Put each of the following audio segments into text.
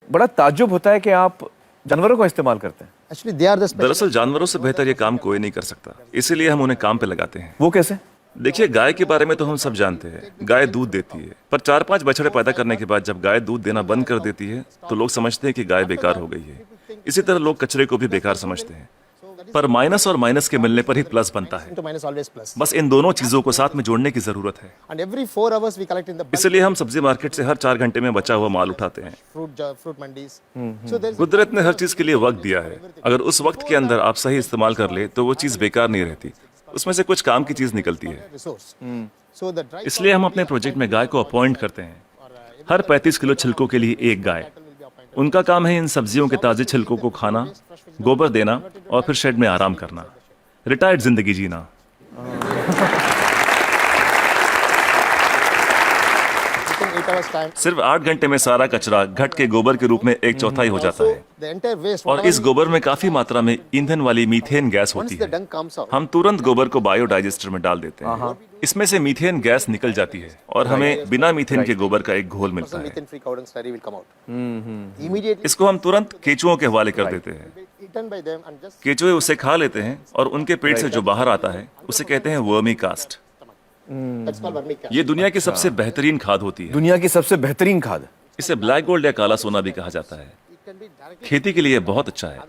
बड़ा ताज्जुब होता है कि आप जानवरों का इस्तेमाल करते हैं। Actually, they are the special. दरअसल जानवरों से बेहतर ये काम कोई नहीं कर सकता, इसीलिए हम उन्हें काम पे लगाते हैं। वो कैसे? देखिए, गाय के बारे में तो हम सब जानते हैं, गाय दूध देती है, पर 4-5 बछड़े पैदा करने के बाद जब गाय दूध देना बंद कर देती है तो लोग समझते हैं कि गाय बेकार हो गई है। इसी तरह लोग कचरे को भी बेकार समझते हैं, पर माइनस और माइनस के मिलने पर ही प्लस बनता है। To minus always plus. बस इन दोनों चीजों को साथ में जोड़ने की जरूरत है। And every 4 hours we collect in the bulk इसलिए हम सब्जी मार्केट से हर 4 घंटे में बचा हुआ माल उठाते हैं। fruit mandis. So there's कुदरत ने हर चीज के लिए वक्त दिया है, अगर उस वक्त के अंदर आप सही इस्तेमाल कर ले तो वो चीज बेकार नहीं रहती, उसमें से कुछ काम की चीज निकलती है। resource. So the dry इसलिए हम अपने प्रोजेक्ट में गाय को अपॉइंट करते हैं, हर 35 किलो छिलकों के लिए एक गाय। उनका काम है इन सब्जियों के ताजे छिलकों को खाना, गोबर देना और फिर शेड में आराम करना, रिटायर्ड जिंदगी जीना। within 8 hours time. सिर्फ 8 घंटे में सारा कचरा घट के गोबर के रूप में 1/4 हो जाता है, The entire waste. और इस गोबर में काफी मात्रा में ईंधन वाली मीथेन गैस Once होती the है। dung comes out. हम तुरंत गोबर को बायोडाइजेस्टर में डाल देते हैं, इसमें से मीथेन गैस निकल जाती है और हमें बिना मीथेन के गोबर का एक घोल मिलता है। Methane free cow dung slurry will come out. Immediately इसको हम तुरंत केचुओं के हवाले कर देते हैं। eaten by them and just केचुए उसे खा लेते हैं और उनके पेट से जो बाहर आता है उसे कहते हैं vermi cast. that's called vermicast. ये दुनिया की सबसे बेहतरीन खाद होती है। दुनिया की सबसे बेहतरीन खाद। इसे ब्लैक गोल्ड या काला सोना भी कहा जाता है। It can be directly. खेती के लिए बहुत अच्छा है।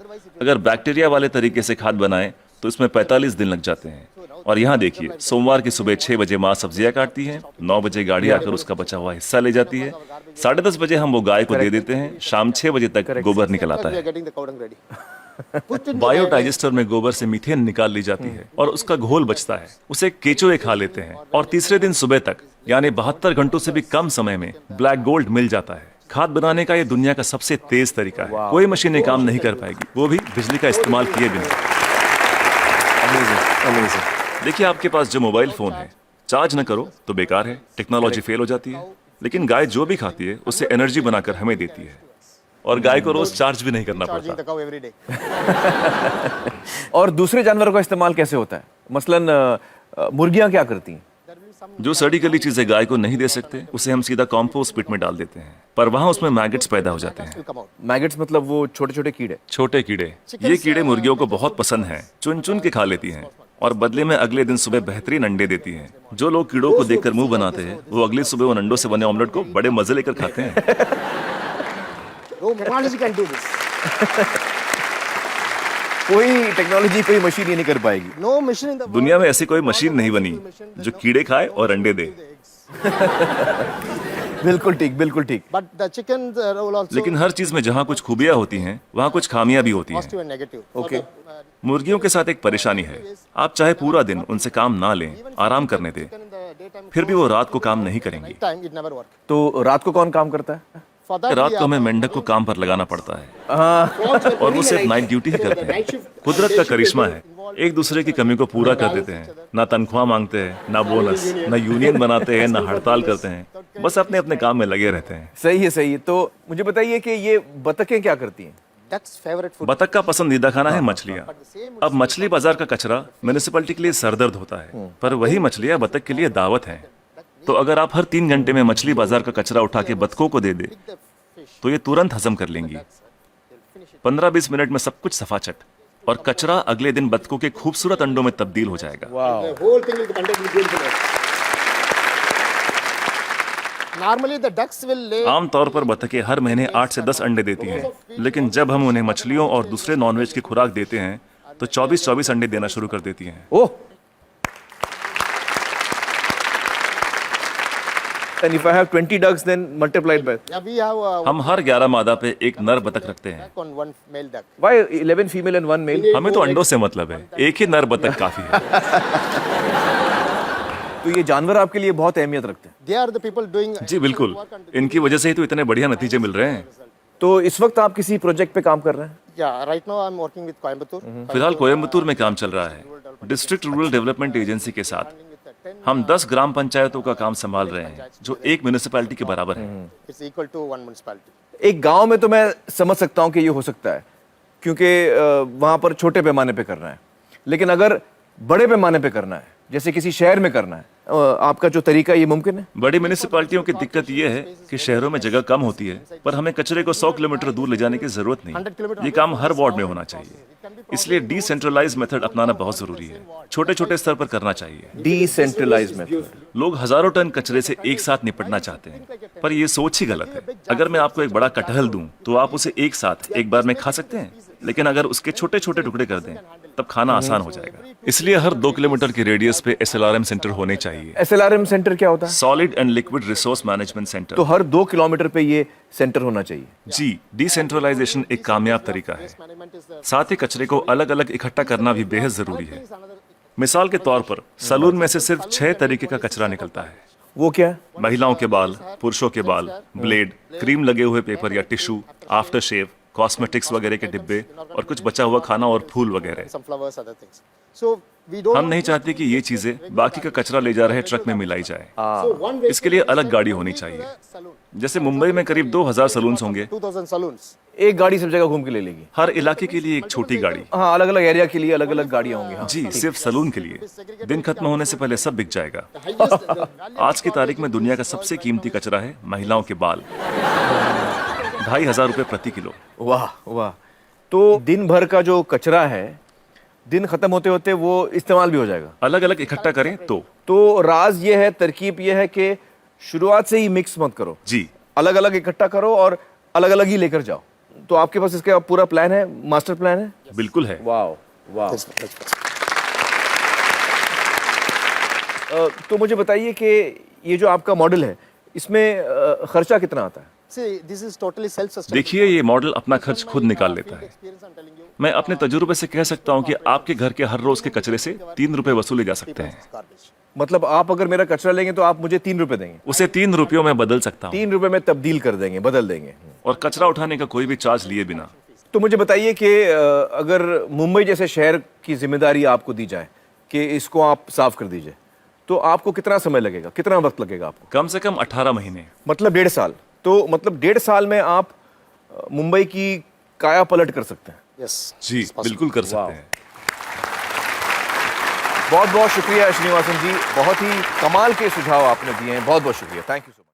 अगर बैक्टीरिया वाले तरीके से खाद बनाएं तो इसमें 45 दिन लग जाते हैं। और यहाँ देखिए, सोमवार की सुबह 6 बजे माँ सब्जियां काटती है, 9 बजे गाड़ी आकर उसका बचा हुआ हिस्सा ले जाती है, 10:30 बजे हम वो गाय को दे देते हैं, शाम 6 बजे तक गोबर निकल आता We are है। getting the cow dung ready. Put in the biodigester में गोबर से मीथेन निकाल ली जाती है और उसका घोल बचता है, उसे केचुए खा लेते हैं और तीसरे दिन सुबह तक यानी 72 घंटों से भी कम समय में ब्लैक गोल्ड मिल जाता है। खाद बनाने का ये दुनिया का सबसे तेज तरीका है, कोई मशीनें काम नहीं कर पाएगी, वो भी बिजली का इस्तेमाल किए बिना। देखिए, आपके पास जो मोबाइल फोन है, चार्ज न करो तो बेकार है, टेक्नोलॉजी फेल हो जाती है, लेकिन गाय जो भी खाती है उससे एनर्जी बनाकर हमें देती है और गाय को रोज चार्ज भी नहीं करना charging पड़ता। the cow every day. और दूसरे जानवरों का इस्तेमाल कैसे होता है? मसलन मुर्गियां क्या करती हैं? There will be some जो सड़ी गली चीजें गाय को नहीं दे सकते उसे हम सीधा कॉम्पोस्ट पिट में डाल देते हैं, पर वहां उसमें मैगट्स पैदा हो जाते हैं। will come out. मैगट्स मतलब वो छोटे छोटे कीड़े। छोटे कीड़े, ये कीड़े मुर्गियों को बहुत पसंद हैं, चुन चुन के खा लेती हैं और बदले में अगले दिन सुबह बेहतरीन अंडे देती हैं। जो लोग कीड़ों को देखकर मुंह बनाते हैं वो अगली सुबह उन अंडों से बने ऑमलेट को बड़े मजे लेकर खाते हैं। No technology can do this. कोई टेक्नोलॉजी, कोई मशीन ये नहीं कर पाएगी। No machine in the world. दुनिया में ऐसी कोई मशीन नहीं बनी जो कीड़े खाए और अंडे दे। बिल्कुल ठीक, बिल्कुल ठीक। But the chickens will also लेकिन हर चीज में जहाँ कुछ खूबियां होती हैं वहाँ कुछ खामियां भी होती हैं। positive and negative. Okay. मुर्गियों के साथ एक परेशानी है, आप चाहे पूरा दिन उनसे काम ना लें, आराम करने दें, In the daytime, फिर भी वो रात को काम नहीं करेंगी। night time it never work. तो रात को कौन काम करता है? For that रात we को are हमें मेंढक को काम पर लगाना पड़ता है और वो सिर्फ नाइट ड्यूटी ही करते हैं। कुदरत का करिश्मा है, एक दूसरे की कमी को पूरा कर देते हैं, ना तनख्वाह मांगते हैं, ना बोनस, ना यूनियन बनाते हैं, ना हड़ताल करते हैं, बस अपने अपने काम में लगे रहते हैं। सही है, सही है। तो मुझे बताइए कि ये बतखें क्या करती हैं? duck's favorite food. बतख का पसंदीदा खाना है मछलियाँ। अब मछली बाजार का कचरा म्यूनिसिपैलिटी के लिए सरदर्द होता है, पर वही मछलियाँ बतख के लिए दावत हैं। तो अगर आप हर 3 घंटे में मछली बाजार का कचरा उठा के बतखों को दे दे तो ये तुरंत हजम कर लेंगी। 15-20 मिनट में सब कुछ सफाचट, और कचरा अगले दिन बतखों के खूबसूरत अंडों में तब्दील हो जाएगा। The whole thing will be contained with beautiful eggs. Normally the ducks will lay आमतौर पर बतखें हर महीने 8 से 10 अंडे देती हैं, लेकिन जब हम उन्हें मछलियों और दूसरे नॉनवेज की खुराक देते हैं तो 24-24 अंडे देना शुरू कर देती हैं। ओह, and if I have 20 ducks then multiplied by yeah, we have हम हर 11 मादा पे एक नर बतख रखते हैं। duck on one male duck. why 11 female and 1 male? हमें तो अंडों से मतलब है, एक ही नर बतख काफी है। तो ये जानवर आपके लिए बहुत अहमियत रखते हैं। They are the people doing जी बिल्कुल, इनकी वजह से ही तो इतने बढ़िया नतीजे मिल रहे हैं। तो इस वक्त आप किसी प्रोजेक्ट पे काम कर रहे हैं? yeah, right now I'm working with Coimbatore. फिलहाल कोयम्बतूर में काम चल रहा है, डिस्ट्रिक्ट रूरल डेवलपमेंट एजेंसी के साथ। हम 10 ग्राम पंचायतों का काम संभाल रहे हैं जो एक म्यूनिसिपैलिटी के बराबर है। It's equal to one municipality. एक गांव में तो मैं समझ सकता हूं कि ये हो सकता है क्योंकि वहां पर छोटे पैमाने पे करना है, लेकिन अगर बड़े पैमाने पे करना है, जैसे किसी शहर में करना है, आपका जो तरीका ये मुमकिन है? बड़ी म्यूनिसिपैलिटियों की दिक्कत यह है कि शहरों में जगह कम होती है, पर हमें कचरे को 100 किलोमीटर दूर ले जाने की जरूरत नहीं। ये काम हर वार्ड में होना चाहिए। इसलिए डिसेंट्रलाइज मेथड अपनाना बहुत जरूरी है। छोटे छोटे स्तर पर करना चाहिए। Decentralize method. लोग हजारों टन कचरे से एक साथ निपटना चाहते हैं, पर ये सोच ही गलत है। अगर मैं आपको एक बड़ा कटहल दूं, तो आप उसे एक साथ एक बार में खा सकते हैं, लेकिन अगर उसके छोटे छोटे टुकड़े कर दें, तब खाना आसान हो जाएगा। इसलिए हर 2 किलोमीटर की रेडियस पे SLRM सेंटर होने चाहिए। SLRM सेंटर क्या होता है? Solid and liquid resource management centre. तो हर 2 किलोमीटर पे ये सेंटर होना चाहिए। जी, डिसेंट्रलाइजेशन एक कामयाब तरीका है। साथ ही कचरे को अलग अलग इकट्ठा करना भी बेहद जरूरी है। मिसाल के तौर पर सलून में से सिर्फ 6 तरीके का कचरा निकलता है। वो क्या? महिलाओं के बाल, पुरुषों के बाल, ब्लेड, क्रीम लगे हुए पेपर या टिश्यू, आफ्टर शेव, कॉस्मेटिक्स वगैरह के डिब्बे और कुछ बचा हुआ खाना और फूल वगैरह। Some flowers, other things. So we don't. हम नहीं चाहते कि ये चीजें बाकी का कचरा ले जा रहे ट्रक में मिलाई जाए। इसके लिए अलग गाड़ी होनी चाहिए। जैसे मुंबई में करीब 2000 सलून्स होंगे। 2000 saloons. एक गाड़ी सब जगह घूम के ले लेगी। हर इलाके के लिए एक छोटी गाड़ी। हाँ, अलग अलग एरिया के लिए अलग अलग गाड़ियां होंगी। हाँ। जी, सिर्फ सलून के लिए। दिन खत्म होने से पहले सब बिक जाएगा। आज की तारीख में दुनिया का सबसे कीमती कचरा है महिलाओं के बाल। 2500 रुपए प्रति किलो। वाह वाह। तो दिन भर का जो कचरा है, दिन खत्म होते होते वो इस्तेमाल भी हो जाएगा। अलग अलग इकट्ठा करें तो राज ये है, तरकीब ये है कि शुरुआत से ही मिक्स मत करो। जी, अलग अलग इकट्ठा करो और अलग अलग ही लेकर जाओ। तो आपके पास इसका पूरा प्लान है, मास्टर प्लान है? बिल्कुल है। वाह वाह। That's- तो मुझे बताइए कि ये जो आपका मॉडल है, इसमें खर्चा कितना आता है? See, this is totally self-sustainable. देखिए, ये मॉडल अपना खर्च खुद निकाल लेता है। Experience, I'm telling you. मैं अपने तजुर्बे से कह सकता हूँ कि आपके घर के हर रोज के कचरे से 3 रुपए वसूले जा सकते हैं। Garbage. मतलब आप अगर मेरा कचरा लेंगे तो आप मुझे 3 रुपए देंगे? उसे 3 रुपयों में बदल सकता हूँ 3 रुपए में तब्दील कर देंगे, बदल देंगे। और कचरा उठाने का कोई भी चार्ज लिए बिना। तो मुझे बताइए कि अगर मुंबई जैसे शहर की जिम्मेदारी आपको दी जाए कि इसको आप साफ कर दीजिए, तो आपको कितना समय लगेगा, कितना वक्त लगेगा आपको? कम से कम 18 महीने। मतलब 1.5 साल। तो मतलब 1.5 साल में आप मुंबई की काया पलट कर सकते हैं। Yes. Ji, it's possible. बिल्कुल कर सकते हैं। बहुत बहुत शुक्रिया श्रीनिवासन जी, बहुत ही कमाल के सुझाव आपने दिए हैं। बहुत बहुत शुक्रिया। Thank you so much.